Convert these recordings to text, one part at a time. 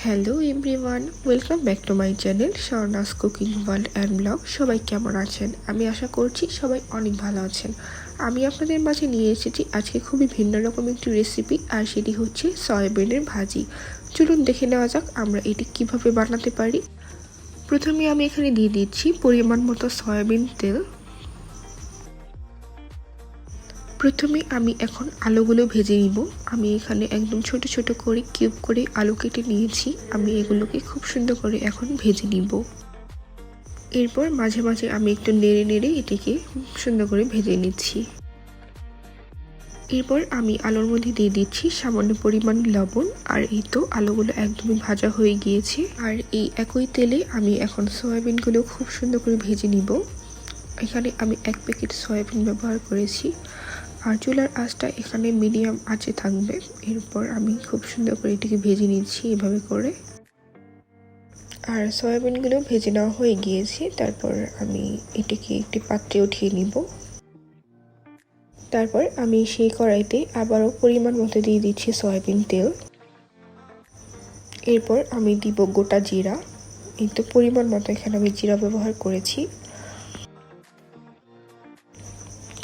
Hello everyone, welcome back to my channel স্বর্ণাস cooking world and blog. সবাই কেমন আছেন? আমি আশা করছি সবাই অনেক ভালো আছেন। আমি আপনাদের মাঝে নিয়ে এসেছি আজকে খুবই ভিন্ন রকম একটি রেসিপি, আর সেটি হচ্ছে সয়াবিনের ভাজি। চলুন দেখে নেওয়া যাক আমরা এটি কিভাবে বানাতে পারি। প্রথমে আমি এখানে দিয়ে দিচ্ছি পরিমাণ মতো সয়াবিন তেল। প্রথমে আমি এখন আলুগুলো ভেজে নিব। আমি এখানে একদম ছোট ছোট করে কিউব করে আলু কেটে নিয়েছি। আমি এগুলোকে খুব সুন্দর করে এখন ভেজে নিব। এরপর মাঝে মাঝে আমি একটু নেড়ে নেড়ে এটিকে সুন্দর করে ভেজে নিচ্ছি। এরপর আমি আলুর মধ্যে দিয়ে দিচ্ছি সামান্য পরিমাণ লবণ। আর এই তো আলুগুলো একদমই ভাজা হয়ে গিয়েছে। আর এই একই তেলে আমি এখন সয়াবিনগুলো খুব সুন্দর করে ভেজে নিব। এখানে আমি 1 প্যাকেট সয়াবিন ব্যবহার করেছি। আর চুলার আঁচটা এখানে মিডিয়াম আঁচে থাকবে। এরপর আমি খুব সুন্দর করে এটিকে ভেজে নিচ্ছি এভাবে করে। আর সয়াবিনগুলো ভেজে নেওয়া হয়ে গিয়েছে। তারপর আমি এটিকে একটি পাত্রে উঠিয়ে নিব। তারপর আমি সেই কড়াইতে আবারও পরিমাণ মতো দিয়ে দিচ্ছি সয়াবিন তেল। এরপর আমি দিব গোটা জিরা। এই তো পরিমাণ মতো এখানে আমি জিরা ব্যবহার করেছি।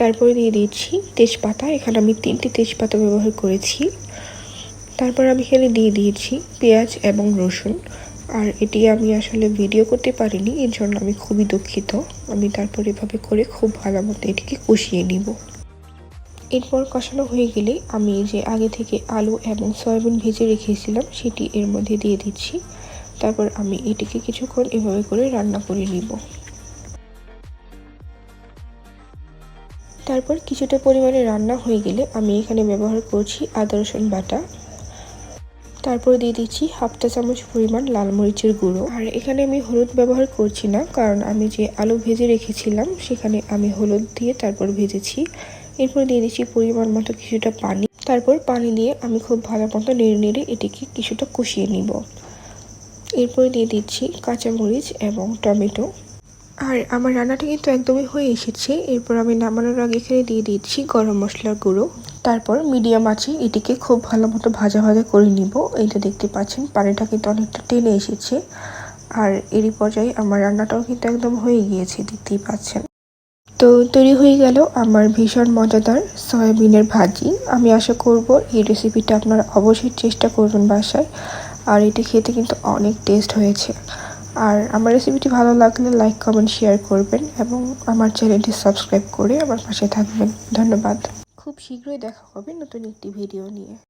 তারপরে দিয়ে দিচ্ছি তেজপাতা। এখানে আমি 3টি তেজপাতা ব্যবহার করেছি। তারপর আমি এখানে দিয়ে দিয়েছি পেঁয়াজ এবং রসুন। আর এটি আমি আসলে ভিডিও করতে পারিনি, এর জন্য আমি খুবই দুঃখিত। আমি তারপর এভাবে করে খুব ভালো মতো এটিকে কষিয়ে নিব। এরপর কষানো হয়ে গেলে আমি যে আগে থেকে আলু এবং সয়াবিন ভেজে রেখেছিলাম সেটি এর মধ্যে দিয়ে দিচ্ছি। তারপর আমি এটিকে কিছুক্ষণ এভাবে করে রান্না করে নিব। তারপর কিছুটা পরিমাণে রান্না হয়ে গেলে আমি এখানে ব্যবহার করছি আদা রসুন বাটা। তারপর দিয়ে দিচ্ছি 1/2 চা চামচ পরিমাণ লাল মরিচের গুঁড়ো। আর এখানে আমি হলুদ ব্যবহার করছি না, কারণ আমি যে আলু ভেজে রেখেছিলাম সেখানে আমি হলুদ দিয়ে তারপর ভেজেছি। এরপর দিয়ে দিচ্ছি পরিমাণ মতো কিছুটা পানি। তারপর পানি দিয়ে আমি খুব ভালো মতো নেড়ে নেড়ে এটিকে কিছুটা কষিয়ে নিব। এরপর দিয়ে দিচ্ছি কাঁচামরিচ এবং টমেটো। আর আমার রান্নাটা কিন্তু একদমই হয়ে এসেছে। এরপর আমি নামানোর আগে এখানে দিয়ে দিচ্ছি গরম মশলার গুঁড়ো। তারপর মিডিয়াম আঁচে এটিকে খুব ভালো মতো ভাজা ভাজা করে নিব। এইটা দেখতে পাচ্ছেন পানিটা কিন্তু অনেকটা টেনে এসেছে। আর এরই পর্যায়ে আমার রান্নাটাও কিন্তু একদম হয়ে গিয়েছে, দেখতেই পাচ্ছেন। তো তৈরি হয়ে গেল আমার ভীষণ মজাদার সয়াবিনের ভাজি। আমি আশা করব এই রেসিপিটা আপনারা অবশ্যই চেষ্টা করবেন বাসায়। আর এটি খেতে কিন্তু অনেক টেস্ট হয়েছে। আর আমার রেসিপিটি ভালো লাগলে লাইক কমেন্ট শেয়ার করবেন এবং আমার চ্যানেলটি সাবস্ক্রাইব করে আমার পাশে থাকবেন। ধন্যবাদ। খুব শীঘ্রই দেখা হবে নতুন একটি ভিডিও নিয়ে।